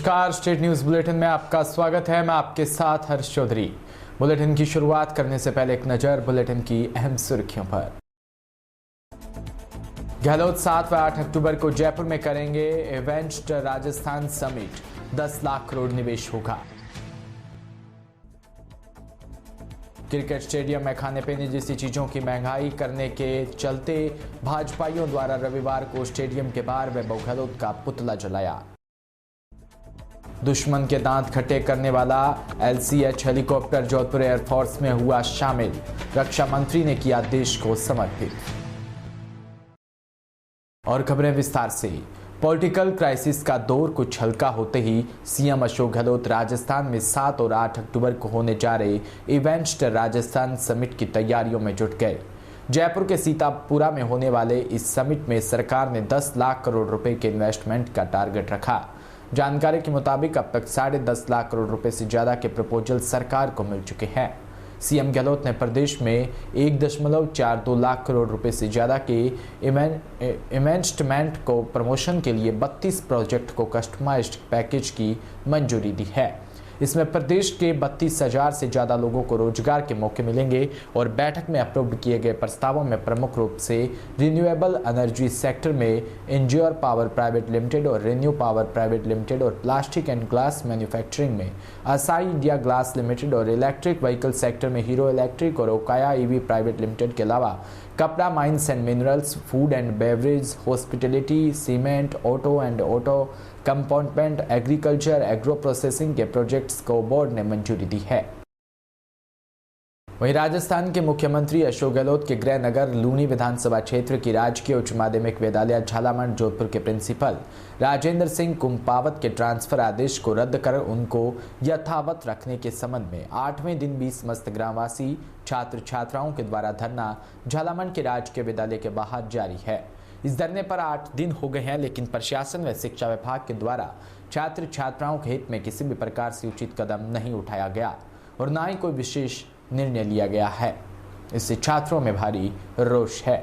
नमस्कार, state news bulletin में आपका स्वागत है। मैं आपके साथ हर्ष चौधरी। बुलेटिन की शुरुआत करने से पहले एक नजर बुलेटिन की अहम सुर्खियों पर। गहलोत 7 व 8 अक्टूबर को जयपुर में करेंगे इवेंट राजस्थान समिट, 10 लाख करोड़ निवेश होगा। क्रिकेट स्टेडियम में खाने पीने जैसी चीजों की महंगाई करने के चलते भाजपाइयों द्वारा रविवार को स्टेडियम के बाहर वैभव गहलोत का पुतला जलाया। दुश्मन के दांत खट्टे करने वाला LCH हेलीकॉप्टर जोधपुर एयरफोर्स में हुआ शामिल, रक्षा मंत्री ने किया देश को समर्पित। और खबरें विस्तार से। पॉलिटिकल क्राइसिस का दौर कुछ हल्का होते ही सीएम अशोक गहलोत राजस्थान में 7 और 8 अक्टूबर को होने जा रहे इवेंट राजस्थान समिट की तैयारियों में जुट गए। जयपुर के सीतापुरा में होने वाले इस समिट में सरकार ने 10 लाख करोड़ रुपए के इन्वेस्टमेंट का टारगेट रखा। जानकारी के मुताबिक अब तक 10.5 लाख करोड़ रुपए से ज्यादा के प्रपोजल सरकार को मिल चुके हैं। सीएम गहलोत ने प्रदेश में 1.42 लाख करोड़ रुपए से ज्यादा के इन्वेस्टमेंट को प्रमोशन के लिए 32 प्रोजेक्ट को कस्टमाइज्ड पैकेज की मंजूरी दी है। इसमें प्रदेश के 32,000 से ज्यादा लोगों को रोजगार के मौके मिलेंगे और बैठक में अप्रूव किए गए प्रस्तावों में प्रमुख रूप से रिन्यूएबल एनर्जी सेक्टर में इंज्योर पावर प्राइवेट लिमिटेड और रिन्यू पावर प्राइवेट लिमिटेड और प्लास्टिक एंड ग्लास मैन्युफैक्चरिंग में असाई इंडिया ग्लास लिमिटेड और इलेक्ट्रिक व्हीकल सेक्टर में हीरो इलेक्ट्रिक और ओकाया EV प्राइवेट लिमिटेड के अलावा कपड़ा, mines and minerals, food and beverage, hospitality, cement, auto and auto component, agriculture, agro processing के projects को board ने मंजूरी दी है। वहीं राजस्थान के मुख्यमंत्री अशोक गहलोत के गृह नगर लूनी विधानसभा क्षेत्र की राजकीय उच्च माध्यमिक विद्यालय झालामण जोधपुर के प्रिंसिपल राजेंद्र सिंह कुंपावत के ट्रांसफर आदेश को रद्द कर उनको यथावत रखने के संबंध में 8वें दिन भी समस्त ग्रामवासी छात्र छात्राओं के द्वारा धरना झालामण के राजकीय विद्यालय के बाहर जारी है। इस धरने पर 8 दिन हो गए हैं, लेकिन प्रशासन व शिक्षा विभाग के द्वारा छात्र छात्राओं के हित में किसी भी प्रकार से उचित कदम नहीं उठाया गया और न ही कोई विशेष निर्णय लिया गया है। इससे छात्रों में भारी रोष है।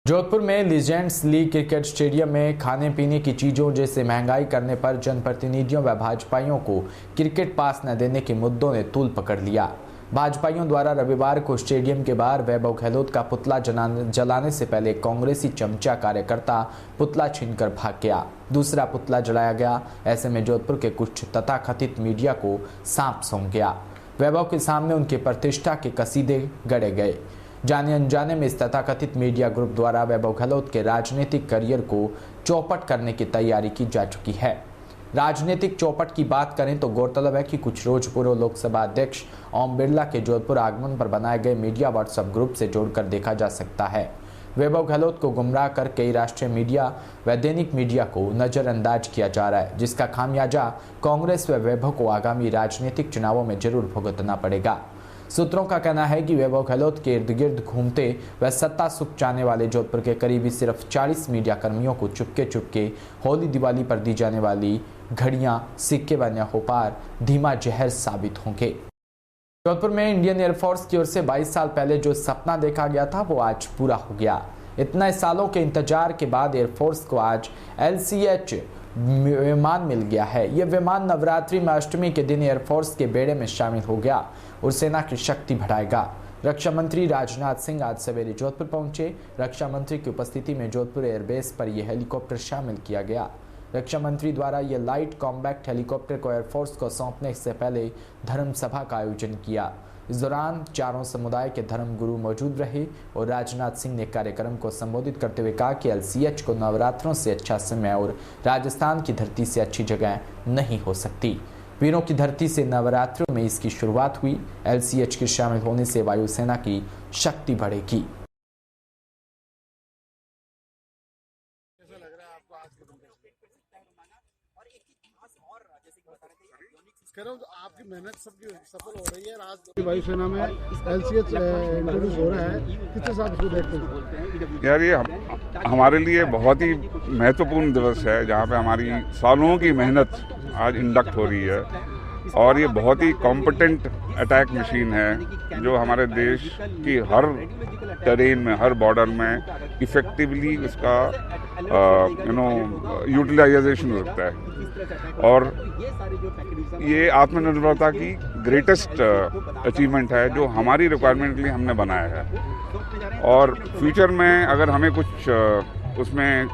जोधपुर में लीजेंड्स लीग क्रिकेट स्टेडियम में खाने पीने की चीजों जैसे महंगाई करने पर जनप्रतिनिधियों व भाजपाइयों को क्रिकेट पास न देने के मुद्दों ने तूल पकड़ लिया। भाजपाइयों द्वारा रविवार को स्टेडियम के बाहर वैभव गहलोत का पुतला जलाने से पहले कांग्रेसी चमचा कार्यकर्ता पुतला छीनकर भाग गया। दूसरा पुतला जलाया गया। ऐसे में जोधपुर के कुछ तथाकथित मीडिया को सांप सौंप गया। वैभव के सामने उनके प्रतिष्ठा के कसीदे गढ़े गए। जाने अनजाने में इस तथाकथित मीडिया ग्रुप द्वारा वैभव गहलोत के राजनीतिक करियर को चौपट करने की तैयारी की जा चुकी है। राजनीतिक चौपट की बात करें तो गौरतलब है कि कुछ रोज पूर्व लोकसभा अध्यक्ष ओम बिरला के जोधपुर आगमन पर बनाए गए मीडिया व्हाट्सएप ग्रुप से जोड़कर देखा जा सकता है। वैभव गहलोत को गुमराह कर कई राष्ट्रीय मीडिया व दैनिक मीडिया को नजरअंदाज किया जा रहा है, जिसका खामियाजा कांग्रेस व वैभव को आगामी राजनीतिक चुनावों में जरूर भुगतना पड़ेगा। सूत्रों का कहना है कि वैभव गहलोत के इर्द गिर्द घूमते व सत्ता सुख चाहने वाले जोधपुर के करीबी सिर्फ 40 मीडिया कर्मियों को चुपके होली दिवाली पर दी जाने वाली घड़ियां, सिक्के व न्याहोपार धीमा जहर साबित होंगे। जोधपुर में इंडियन एयरफोर्स की ओर से 22 साल पहले जो सपना देखा गया था वो आज पूरा हो गया। इतने सालों के इंतजार के बाद एयरफोर्स को आज LCH विमान मिल गया है। यह विमान नवरात्रि में अष्टमी के दिन एयरफोर्स के बेड़े में शामिल हो गया और सेना की शक्ति बढ़ाएगा। रक्षा मंत्री राजनाथ सिंह आज सवेरे जोधपुर पहुंचे। रक्षा मंत्री की उपस्थिति में जोधपुर एयरबेस पर यह हेलीकॉप्टर शामिल किया गया। रक्षा मंत्री द्वारा यह लाइट कॉम्बैक्ट हेलीकॉप्टर को एयरफोर्स को सौंपने से पहले धर्म सभा का आयोजन किया। इस दौरान चारों समुदाय के धर्म गुरु मौजूद रहे और राजनाथ सिंह ने कार्यक्रम को संबोधित करते हुए कहा कि LCH को नवरात्रों से अच्छा समय और राजस्थान की धरती से अच्छी जगह नहीं हो सकती। वीरों की धरती से नवरात्रों में इसकी शुरुआत हुई। LCH के शामिल होने से वायुसेना की शक्ति बढ़ेगी। आपकी मेहनत सबकी सफल हो रही है। आज वायुसेना में LCH इंट्रोड्यूस हो रहा है, कितने साल इसको देखते हैं? यार ये हमारे लिए बहुत ही महत्वपूर्ण दिवस है, जहाँ पे हमारी सालों की मेहनत आज इंडक्ट हो रही है। और ये बहुत ही कॉम्पिटेंट अटैक मशीन है जो हमारे देश की हर टेरेन में, हर बॉर्डर में इफ़ेक्टिवली इसका यूटिलाइजेशन होता है। और ये आत्मनिर्भरता की ग्रेटेस्ट अचीवमेंट है जो हमारी रिक्वायरमेंट के लिए हमने बनाया है। और फ्यूचर में अगर हमें कुछ उसमें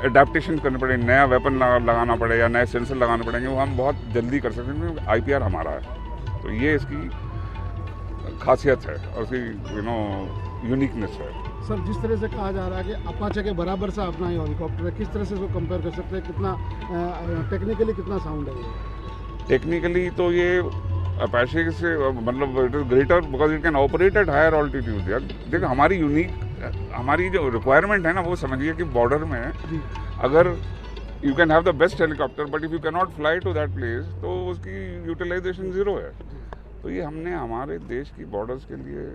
एडेप्टेशन करने पड़े, नया वेपन लगाना पड़े या नए सेंसर लगाने पड़ेंगे, वो हम बहुत जल्दी कर सकते हैं क्योंकि IPR हमारा है। तो ये इसकी खासियत है और उसकी यूनिकनेस है। सर, जिस तरह से कहा जा रहा है कि अपाचे के बराबर से अपना ये हेलीकॉप्टर है, किस तरह से इसको कंपेयर कर सकते हैं? कितना टेक्निकली कितना साउंड है ये? टेक्निकली तो ये अपाचे से मतलब it is greater because it can operate at higher altitude. देखो हमारी जो रिक्वायरमेंट है ना, वो समझिए कि बॉर्डर में अगर you can have the best helicopter but if you can not fly to that place तो उसकी यूटिलाइजेशन ज़ीरो है। तो ये हमने हमारे देश की बॉर्डर्स के लिए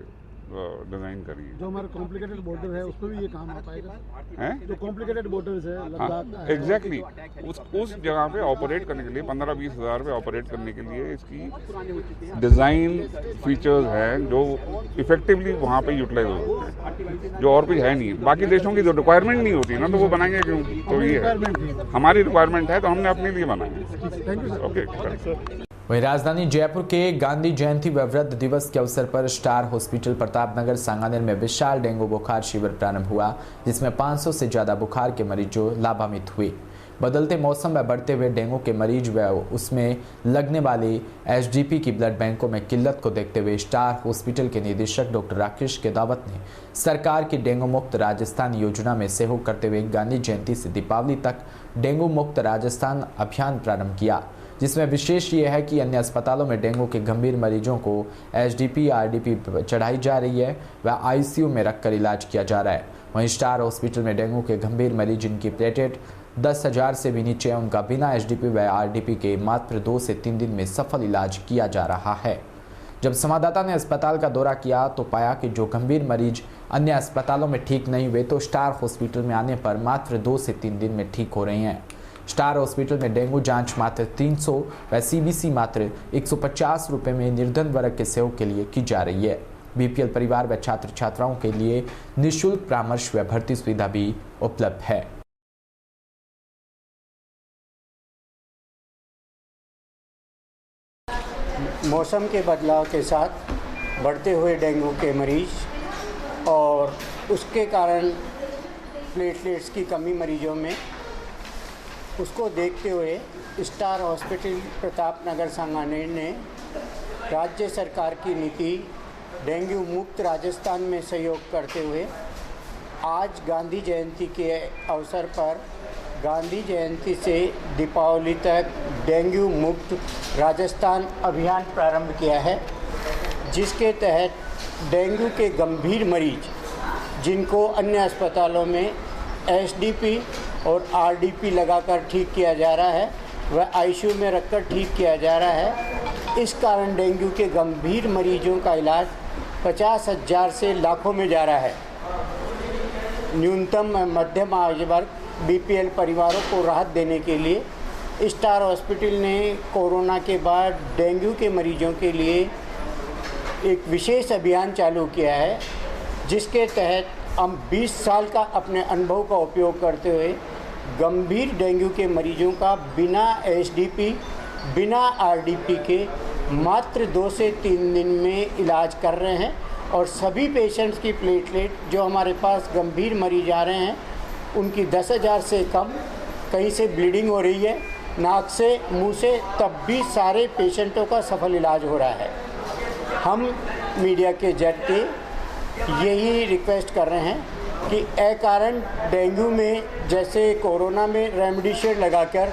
डिज़ाइन करी है। जो हमारे कॉम्प्लिकेटेड बॉर्डर है उस पर भी ये काम आ पाएगा हैं? जो कॉम्प्लिकेटेड बॉर्डर्स है लद्दाख का है, एग्जैक्टली उस जगह पे ऑपरेट करने के लिए 15-20 हज़ार पे ऑपरेट करने के लिए इसकी डिज़ाइन फीचर्स हैं जो इफेक्टिवली वहाँ पे यूटिलाइज होते हैं, जो और कुछ है नहीं। बाकी देशों की जो रिक्वायरमेंट नहीं होती ना, तो वो बनाएंगे क्यों? तो ये है हमारी रिक्वायरमेंट है तो हमने अपने लिए बनाया। Thank you sir. ओके। वहीं राजधानी जयपुर के गांधी जयंती व वृद्ध दिवस के अवसर पर स्टार हॉस्पिटल प्रतापनगर सांगानेर में विशाल डेंगू बुखार शिविर प्रारंभ हुआ, जिसमें 500 से ज्यादा बुखार के मरीजों लाभान्वित हुए। बदलते मौसम व बढ़ते हुए डेंगू के मरीज व उसमें लगने वाली HDP की ब्लड बैंकों में किल्लत को देखते हुए स्टार हॉस्पिटल के निदेशक डॉक्टर राकेश केदावत ने सरकार की डेंगू मुक्त राजस्थान योजना में सहयोग करते हुए गांधी जयंती से दीपावली तक डेंगू मुक्त राजस्थान अभियान प्रारंभ किया, जिसमें विशेष ये है कि अन्य अस्पतालों में डेंगू के गंभीर मरीजों को HDP RDP चढ़ाई जा रही है व ICU में रखकर इलाज किया जा रहा है। वहीं स्टार हॉस्पिटल में डेंगू के गंभीर मरीज जिनकी प्लेटेट 10,000 से भी नीचे है, उनका बिना HDP व RDP के मात्र 2 से 3 दिन में सफल इलाज किया जा रहा है। जब संवाददाता ने अस्पताल का दौरा किया तो पाया कि जो गंभीर मरीज अन्य अस्पतालों में ठीक नहीं हुए तो स्टार हॉस्पिटल में आने पर मात्र 2 से 3 दिन में ठीक हो रहे हैं। स्टार हॉस्पिटल में डेंगू जांच मात्र 300 व CBC मात्र 150 रुपये में निर्धन वर्ग के सहयोग के लिए की जा रही है। BPL परिवार व छात्र छात्राओं के लिए निःशुल्क परामर्श व भर्ती सुविधा भी उपलब्ध है। मौसम के बदलाव के साथ बढ़ते हुए डेंगू के मरीज और उसके कारण प्लेटलेट्स की कमी मरीजों में, उसको देखते हुए स्टार हॉस्पिटल प्रतापनगर सांगानेर ने राज्य सरकार की नीति डेंगू मुक्त राजस्थान में सहयोग करते हुए आज गांधी जयंती के अवसर पर गांधी जयंती से दीपावली तक डेंगू मुक्त राजस्थान अभियान प्रारंभ किया है, जिसके तहत डेंगू के गंभीर मरीज जिनको अन्य अस्पतालों में HDP और RDP लगाकर ठीक किया जा रहा है वह ICU में रखकर ठीक किया जा रहा है। इस कारण डेंगू के गंभीर मरीजों का इलाज 50,000 से लाखों में जा रहा है। न्यूनतम मध्यम आय वर्ग BPL परिवारों को राहत देने के लिए स्टार हॉस्पिटल ने कोरोना के बाद डेंगू के मरीजों के लिए एक विशेष अभियान चालू किया है, जिसके तहत हम 20 साल का अपने अनुभव का उपयोग करते हुए गंभीर डेंगू के मरीजों का बिना HDP बिना RDP के मात्र 2 से 3 दिन में इलाज कर रहे हैं। और सभी पेशेंट्स की प्लेटलेट जो हमारे पास गंभीर मरीज आ रहे हैं उनकी 10,000 से कम, कहीं से ब्लीडिंग हो रही है नाक से मुंह से, तब भी सारे पेशेंटों का सफल इलाज हो रहा है। हम मीडिया के जरिए यही रिक्वेस्ट कर रहे हैं कि ए कारण डेंगू में जैसे कोरोना में रेमडेसिविर लगाकर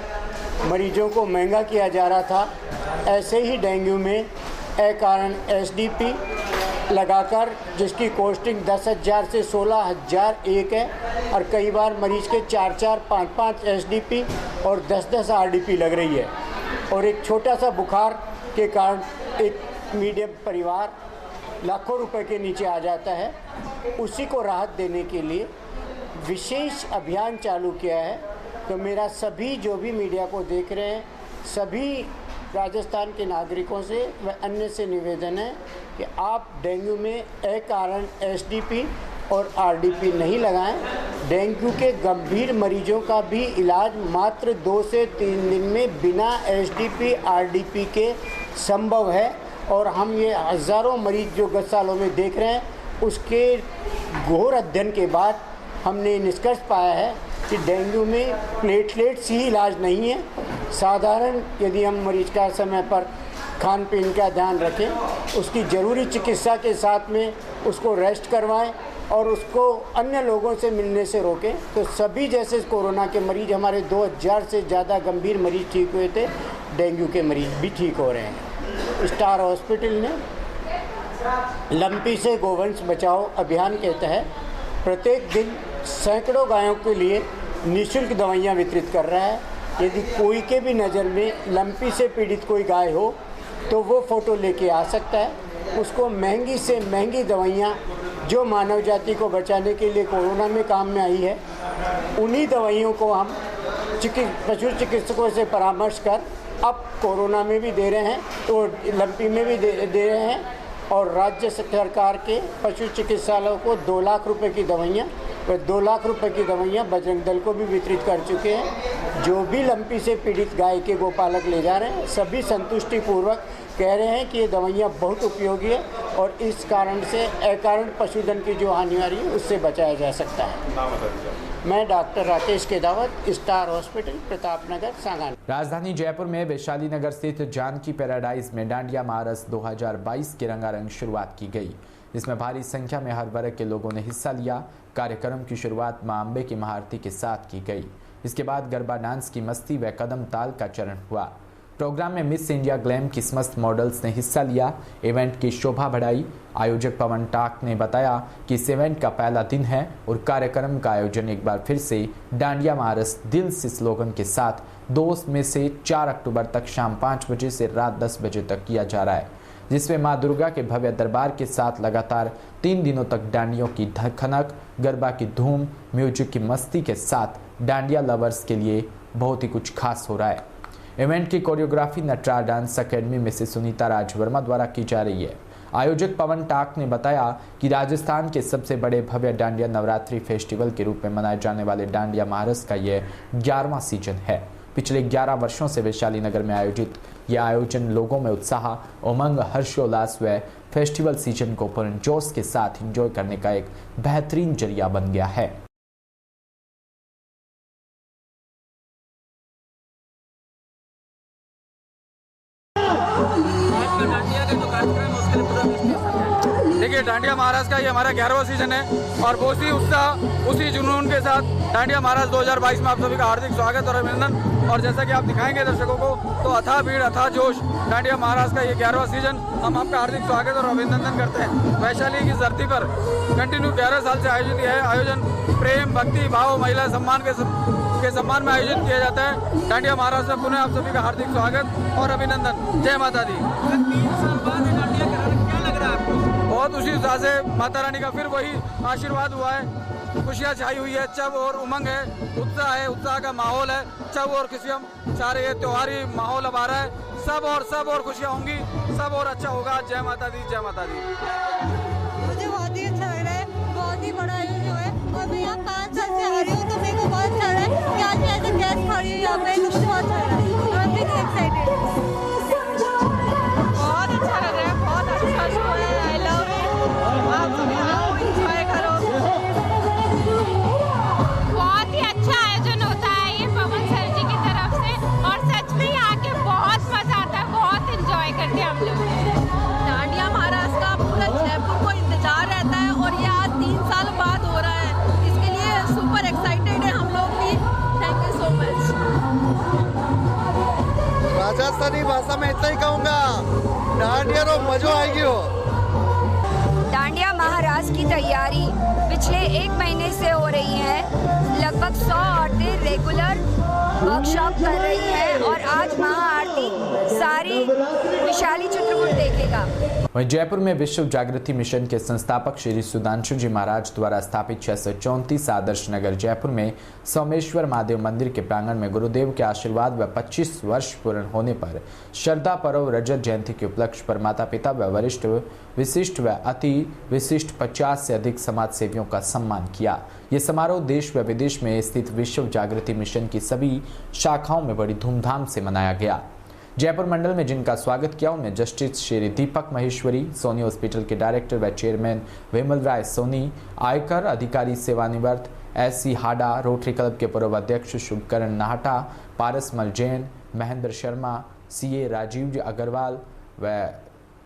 मरीजों को महंगा किया जा रहा था, ऐसे ही डेंगू में ए कारण HDP लगाकर जिसकी कॉस्टिंग 10,000 से 16,000 एक है और कई बार मरीज के 4-4, 5-5 HDP और 10-10 RDP लग रही है। और एक छोटा सा बुखार के कारण एक मीडियम परिवार लाखों रुपए के नीचे आ जाता है। उसी को राहत देने के लिए विशेष अभियान चालू किया है। तो मेरा सभी जो भी मीडिया को देख रहे हैं, सभी राजस्थान के नागरिकों से व अन्य से निवेदन है कि आप डेंगू में अकारण एसडीपी और आरडीपी नहीं लगाएं। डेंगू के गंभीर मरीजों का भी इलाज मात्र 2 से 3 दिन में बिना एसडीपी आरडीपी के संभव है और हम ये हज़ारों मरीज जो गत सालों में देख रहे हैं उसके घोर अध्ययन के बाद हमने निष्कर्ष पाया है कि डेंगू में प्लेटलेट्स ही इलाज नहीं है। साधारण यदि हम मरीज का समय पर खान पीन का ध्यान रखें, उसकी ज़रूरी चिकित्सा के साथ में उसको रेस्ट करवाएं और उसको अन्य लोगों से मिलने से रोकें, तो सभी जैसे कोरोना के मरीज, हमारे 2000 से ज़्यादा गंभीर मरीज ठीक हुए थे, डेंगू के मरीज भी ठीक हो रहे हैं। स्टार हॉस्पिटल ने लंपी से गोवंश बचाओ अभियान के तहत प्रत्येक दिन सैकड़ों गायों के लिए निःशुल्क दवाइयाँ वितरित कर रहा है। यदि कोई के भी नज़र में लंपी से पीड़ित कोई गाय हो तो वो फ़ोटो लेके आ सकता है। उसको महंगी से महंगी दवाइयाँ जो मानव जाति को बचाने के लिए कोरोना में काम में आई है, उन्हीं दवाइयों को हम पशु चिकित्सकों से परामर्श कर अब कोरोना में भी दे रहे हैं, तो लंपी में भी दे रहे हैं। और राज्य सरकार के पशु चिकित्सालयों को 2 लाख रुपए की दवाइयाँ व 2 लाख रुपए की दवाइयाँ बजरंग दल को भी वितरित कर चुके हैं। जो भी लंपी से पीड़ित गाय के गोपालक ले जा रहे हैं, सभी संतुष्टिपूर्वक कह रहे हैं कि ये दवाइयाँ बहुत उपयोगी है और इस कारण से अकारण पशुधन की जो हानि आ रही है उससे बचाया जा सकता है। मैं doctor Rakesh Kedawat, star hospital, Pratapnagar, Sanganer. राजधानी जयपुर में वैशाली नगर स्थित जानकी पैराडाइज में डांडिया महारस 2022 की रंगारंग शुरुआत की गई। इसमें भारी संख्या में हर वर्ग के लोगों ने हिस्सा लिया। कार्यक्रम की शुरुआत मां अम्बे की महाआरती के साथ की गई। इसके बाद गरबा डांस की मस्ती व कदम ताल का चरण हुआ। प्रोग्राम में मिस इंडिया ग्लैम की समस्त मॉडल्स ने हिस्सा लिया। इवेंट की शोभा बढ़ाई। आयोजक पवन टाक ने बताया कि इस इवेंट का पहला दिन है और कार्यक्रम का आयोजन एक बार फिर से डांडिया महारस दिल से स्लोगन के साथ 2 में से 4 अक्टूबर तक शाम 5 बजे से रात 10 बजे तक किया जा रहा है, जिसमें मां दुर्गा के भव्य दरबार के साथ लगातार 3 दिनों तक डांडियों की खनक, गरबा की धूम, म्यूजिक की मस्ती के साथ डांडिया लवर्स के लिए बहुत ही कुछ खास हो रहा है। इवेंट की कोरियोग्राफी नटराज डांस अकेडमी में से सुनीता राजवर्मा द्वारा की जा रही है। आयोजक पवन टाक ने बताया कि राजस्थान के सबसे बड़े भव्य डांडिया नवरात्रि फेस्टिवल के रूप में मनाए जाने वाले डांडिया महारस का यह 11वां सीजन है। पिछले 11 वर्षों से वैशाली नगर में आयोजित यह आयोजन लोगों में उत्साह, उमंग, हर्षोल्लास व फेस्टिवल सीजन को पूर्ण जोश के साथ एंजॉय करने का एक बेहतरीन जरिया बन गया है। देखिए, डांडिया महाराज का ये हमारा 11वां सीजन है और उसी उत्साह, उसी जुनून के साथ डांडिया महाराज 2022 में आप सभी का हार्दिक स्वागत और अभिनंदन। और जैसा कि आप दिखाएंगे दर्शकों को, तो अथाह भीड़, अथाह जोश, डांडिया महाराज का ये 11वां सीजन, हम आपका हार्दिक स्वागत और अभिनंदन करते हैं। वैशाली की धरती पर कंटिन्यू 11 साल से आयोजित है आयोजन प्रेम, भक्ति भाव, महिला सम्मान के सम्मान में आयोजित किया जाता है। डांडिया महाराज में पुनः आप सभी का हार्दिक स्वागत और अभिनंदन। जय माता दी। 3 साल बाद डांडिया क्या लग रहा है आपको? बहुत उसी उत्साह से माता रानी का फिर वही आशीर्वाद हुआ है, खुशियाँ छाई हुई है, चब और उमंग है, उत्साह का माहौल है, चब और खुशियाँ सारे ये त्योहारी माहौल अब आ रहा है। सब और खुशियाँ होंगी, सब और अच्छा होगा। जय माता दी, जय माता दी। मुझे बहुत ही अच्छा लग रहा है, बहुत ही बड़ा आयोजन है और मैं यहाँ 5 साल से आ रही हूँ, तो मेरे को बहुत अच्छा लग रहा है कि आज मैं ऐसे गेस्ट खड़ी हूँ यहाँ पे, मुझे बहुत अच्छा लग रहा है। I am very excited. बहुत अच्छा लग रहा है, बहुत अच्छा शो है। I love it. आप सभी आओ, एंजॉय करो। बहुत ही अच्छा आयोजन होता है ये पवन सर जी की तरफ से और सच में यहाँ के बहुत मजा आता है, बहुत एंजॉय करते हैं हम लोग। डांडिया महाराज का पूरा जयपुर को इंतजार रहता है और ये आज 3 साल बाद हो रहा है, इसके लिए सुपर एक्साइटेड है हम लोग भी। Thank you so much. Rajasthani भाषा में इतना ही कहूँगा, डांडिया रो मजो आएगी हो। डांडिया महाराज की तैयारी पिछले 1 महीने से हो रही है। लगभग 100 औरतें रेगुलर वर्कशॉप कर रही हैं और आज महाआरती सारी विशाली चित्रकूट देखेगा। वहीं जयपुर में विश्व जागृति मिशन के संस्थापक श्री सुधांशु जी महाराज द्वारा स्थापित 634 आदर्श नगर जयपुर में सोमेश्वर महादेव मंदिर के प्रांगण में गुरुदेव के आशीर्वाद व 25 वर्ष पूर्ण होने पर श्रद्धा पर्व रजत जयंती के उपलक्ष्य पर माता पिता व वरिष्ठ विशिष्ट व अति विशिष्ट 50 से अधिक समाज सेवियों का सम्मान किया। ये समारोह देश व विदेश में स्थित विश्व जागृति मिशन की सभी शाखाओं में बड़ी धूमधाम से मनाया गया। जयपुर मंडल में जिनका स्वागत किया उनमें जस्टिस श्री दीपक महेश्वरी, सोनी हॉस्पिटल के डायरेक्टर व चेयरमैन विमल राय सोनी, आयकर अधिकारी सेवानिवृत्त एससी हाडा, रोटरी क्लब के पूर्व अध्यक्ष शुभकरण नाहटा, पारसमल जैन, महेंद्र शर्मा, सीए राजीव अग्रवाल व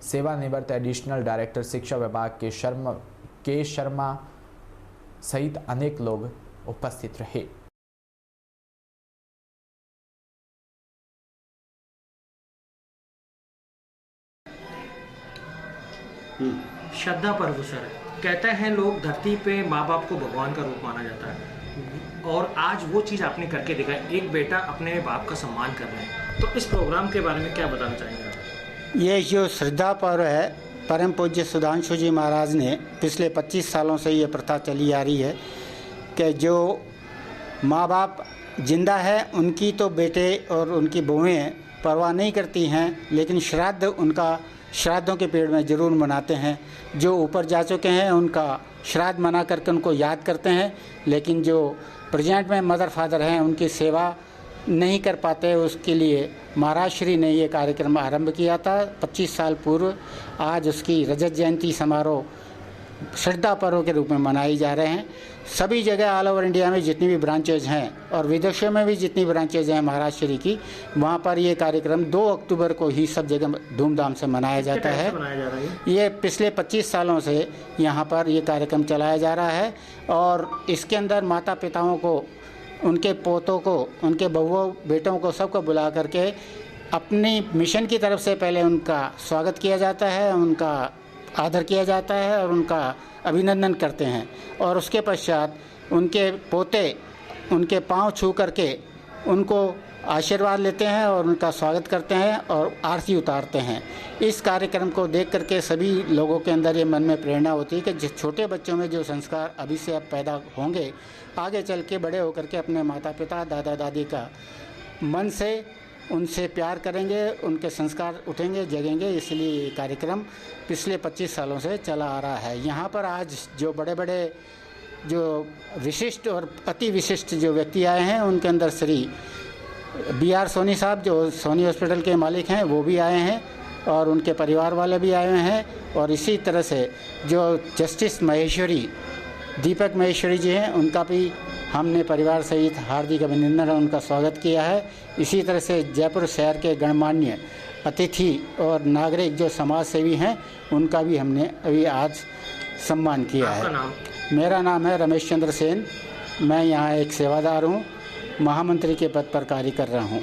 सेवानिवृत्त एडिशनल डायरेक्टर शिक्षा विभाग के शर्मा सहित अनेक लोग उपस्थित रहे। श्रद्धा पर्व सर, कहते हैं लोग धरती पे माँ बाप को भगवान का रूप माना जाता है और आज वो चीज़ आपने करके दिखा, एक बेटा अपने बाप का सम्मान कर रहे हैं, तो इस प्रोग्राम के बारे में क्या बताना चाहेंगे आप? ये जो श्रद्धा पर्व है, परम पूज्य सुधांशु जी महाराज ने पिछले 25 सालों से ये प्रथा चली आ रही है कि जो माँ बाप जिंदा है उनकी तो बेटे और उनकी बहुएं परवाह नहीं करती हैं, लेकिन श्राद्ध उनका श्राद्धों के पेड़ में ज़रूर मनाते हैं। जो ऊपर जा चुके हैं उनका श्राद्ध मना करके उनको याद करते हैं, लेकिन जो प्रेजेंट में मदर फादर हैं उनकी सेवा नहीं कर पाते, उसके लिए महाराज श्री ने ये कार्यक्रम आरंभ किया था 25 साल पूर्व। आज उसकी रजत जयंती समारोह श्रद्धा पर्व के रूप में मनाई जा रहे हैं। सभी जगह ऑल ओवर इंडिया में जितनी भी ब्रांचेज हैं और विदेशों में भी जितनी ब्रांचेज हैं महाराज श्री की, वहाँ पर ये कार्यक्रम 2 अक्टूबर को ही सब जगह धूमधाम से मनाया जाता है। ये पिछले 25 सालों से यहाँ पर ये कार्यक्रम चलाया जा रहा है और इसके अंदर माता पिताओं को, उनके पोतों को, उनके बहुओं बेटों को, सबको बुला करके अपनी मिशन की तरफ से पहले उनका स्वागत किया जाता है, उनका आदर किया जाता है और उनका अभिनंदन करते हैं और उसके पश्चात उनके पोते उनके पांव छू करके उनको आशीर्वाद लेते हैं और उनका स्वागत करते हैं और आरती उतारते हैं। इस कार्यक्रम को देख करके सभी लोगों के अंदर ये मन में प्रेरणा होती है कि जिस छोटे बच्चों में जो संस्कार अभी से अब पैदा होंगे, आगे चल के बड़े होकर के अपने माता पिता दादा दादी का मन से उनसे प्यार करेंगे, उनके संस्कार उठेंगे, जगेंगे। इसलिए ये कार्यक्रम पिछले 25 सालों से चला आ रहा है। यहाँ पर आज जो बड़े बड़े जो विशिष्ट और अति विशिष्ट जो व्यक्ति आए हैं, उनके अंदर श्री BR सोनी साहब जो सोनी हॉस्पिटल के मालिक हैं वो भी आए हैं और उनके परिवार वाले भी आए हैं और इसी तरह से जो जस्टिस महेश्वरी दीपक महेश्वरी जी हैं उनका भी हमने परिवार सहित हार्दिक अभिनंदन और उनका स्वागत किया है। इसी तरह से जयपुर शहर के गणमान्य अतिथि और नागरिक जो समाज सेवी हैं उनका भी हमने अभी आज सम्मान किया है। मेरा नाम है रमेश चंद्र सेन, मैं यहाँ एक सेवादार हूँ, महामंत्री के पद पर कार्य कर रहा हूँ।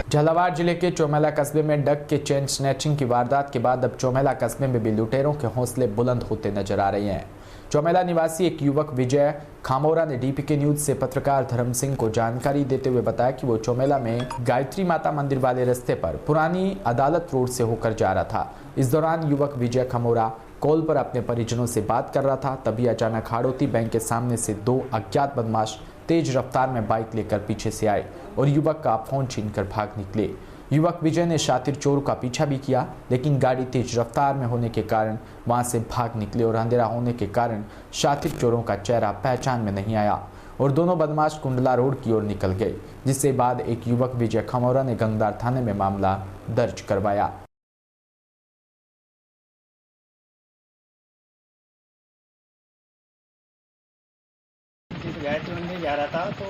झालावाड़ जिले के चौमेला कस्बे में डक के चेन स्नैचिंग की वारदात के बाद अब चौमेला कस्बे में भी लुटेरों के हौसले बुलंद होते नजर आ रहे हैं। चौमेला निवासी एक युवक विजय खामोरा ने DPK न्यूज से पत्रकार धर्म सिंह को जानकारी देते हुए बताया कि वो चौमेला में गायत्री माता मंदिर वाले रास्ते पर पुरानी अदालत रोड से होकर जा रहा था। इस दौरान युवक विजय खामोरा कॉल पर अपने परिजनों से बात कर रहा था, तभी अचानक हाड़ौती बैंक के सामने से 2 अज्ञात बदमाश तेज रफ्तार में बाइक लेकर पीछे से आए और युवक का फोन छीनकर भाग निकले। युवक विजय ने शातिर चोर का पीछा भी किया, लेकिन गाड़ी तेज रफ्तार में होने के कारण वहां से भाग निकले और अंधेरा होने के कारण शातिर चोरों का चेहरा पहचान में नहीं आया और दोनों बदमाश कुंडला रोड की ओर निकल गए, जिसके बाद एक युवक विजय खमौरा ने गंगदार थाने में मामला दर्ज करवाया। गायत्री मंदिर जा रहा था तो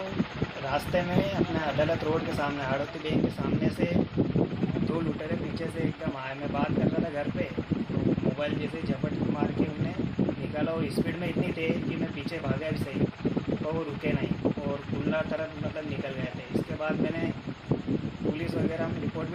रास्ते में अपने अदालत रोड के सामने हाड़ौती बैंक के सामने से 2 लुटेरे पीछे से एकदम आए। मैं बात कर रहा था घर पे, तो मोबाइल जैसे झपट मार के उन्हें निकाला और स्पीड में इतनी थी कि मैं पीछे भागा भी सही, तो वो रुके नहीं और कुल्ला तरफ मतलब निकल गए थे। इसके बाद मैंने पुलिस वगैरह में रिपोर्ट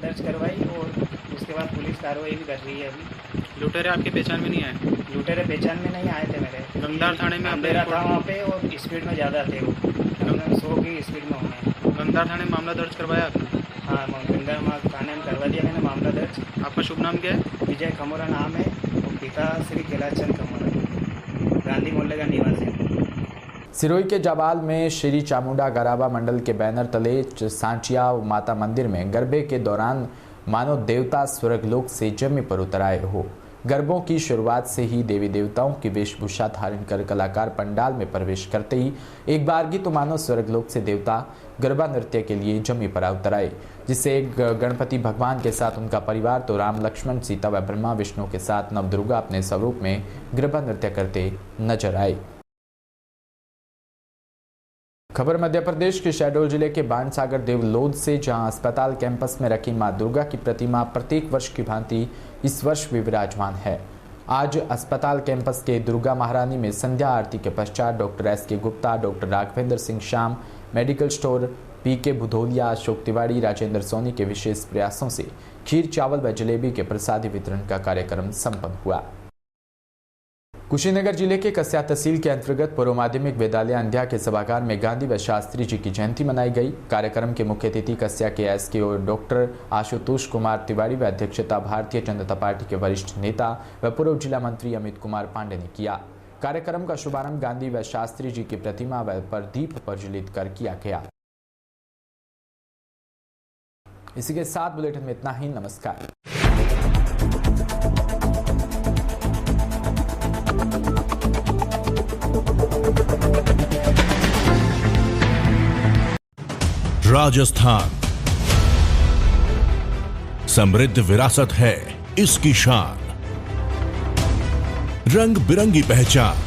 दर्ज करवाई और उसके बाद पुलिस कार्रवाई भी कर रही है। अभी लुटेरे आपकी पहचान में नहीं आए? लुटेरे पहचान में नहीं आए थे मेरे। गंगदार थाने में अंधेरा था वहाँ पे और स्पीड में ज़्यादा थे, वो 100 की स्पीड में होंगे। गंगदार थाने में मामला दर्ज करवाया आपने? हाँ गंगा माँ थाने में करवा दिया मैंने मामला दर्ज। आपका शुभ नाम क्या है? विजय खमोरा नाम है और पिता श्री कैलाशचंद खमोरा, गांधी मोहल्ले का निवासी है। सिरोही के जाबाल में श्री चामुंडा गराबा मंडल के बैनर तले सांचिया माता मंदिर में गरबे के दौरान मानो देवता स्वर्गलोक से जमी पर उतर आए हो। गरबों की शुरुआत से ही देवी देवताओं की वेशभूषा धारण कर कलाकार पंडाल में प्रवेश करते ही एक बारगी तो मानो स्वर्गलोक से देवता गरबा नृत्य के लिए जमी पर उतर आए, जिससे एक गणपति भगवान के साथ उनका परिवार तो राम लक्ष्मण सीता व ब्रह्मा विष्णु के साथ नवदुर्गा अपने स्वरूप में गरबा नृत्य करते नजर आए। खबर मध्य प्रदेश के शहडोल जिले के बाणसागर देवलोध से, जहां अस्पताल कैंपस में रखी मां दुर्गा की प्रतिमा प्रत्येक वर्ष की भांति इस वर्ष भी विराजमान है। आज अस्पताल कैंपस के दुर्गा महारानी में संध्या आरती के पश्चात doctor S K. Gupta, doctor Raghavendra Singh Shyam, medical store P K. Bhudholia, Ashok Tiwari, Rajendra Soni के विशेष प्रयासों से खीर, चावल व जलेबी के प्रसादी वितरण का कार्यक्रम संपन्न हुआ। कुशीनगर जिले के कस्या तहसील के अंतर्गत पूर्व माध्यमिक विद्यालय अंध्या के सभागार में गांधी व शास्त्री जी की जयंती मनाई गई। कार्यक्रम के मुख्य अतिथि कस्या के एस.के. और डॉक्टर आशुतोष कुमार तिवारी व अध्यक्षता भारतीय जनता पार्टी के वरिष्ठ नेता व पूर्व जिला मंत्री अमित कुमार पांडे ने किया। कार्यक्रम का शुभारंभ गांधी व शास्त्री जी की प्रतिमा पर दीप प्रज्वलित कर किया गया। इसी के साथ बुलेटिन में इतना ही। नमस्कार। राजस्थान समृद्ध विरासत है इसकी शान, रंग बिरंगी पहचान,